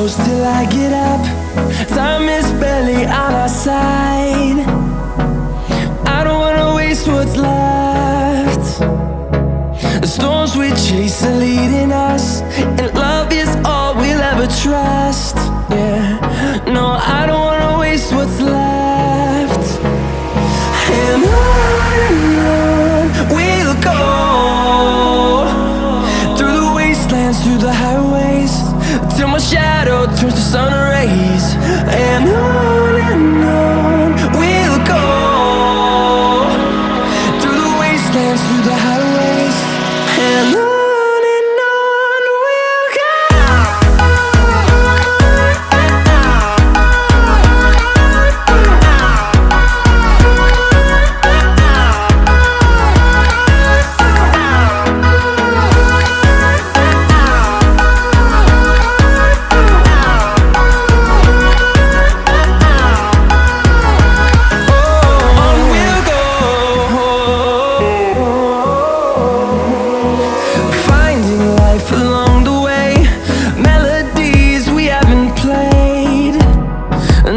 close till I get up. Time is barely on our side. I don't wanna waste what's left. The storms we chase are leading us, and love is all we'll ever trust. Yeah, no, I don't wanna waste what's left. And on we'll go, through the wastelands, through the highways, till my shadow turns to sun rays. And on we'll go, through the wastelands, through the highways, and on we'll go. Along the way, melodies we haven't played.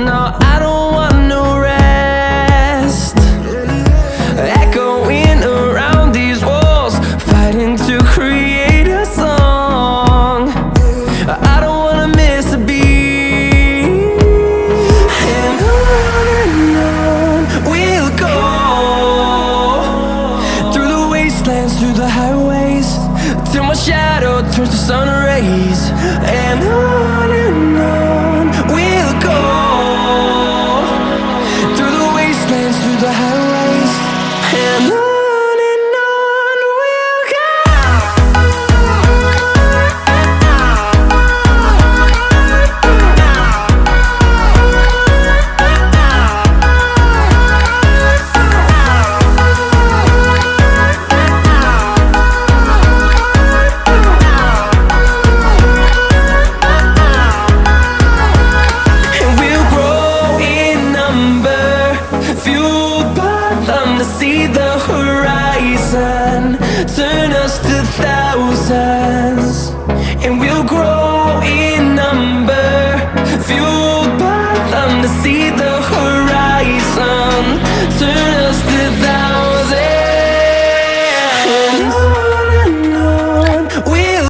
No, I don't want no rest. Echoing around these walls, fighting to create a song. I don't wanna miss a beat. And on we'll go, through the wastelands, through the highways, till my shadow turns to sun rays. And on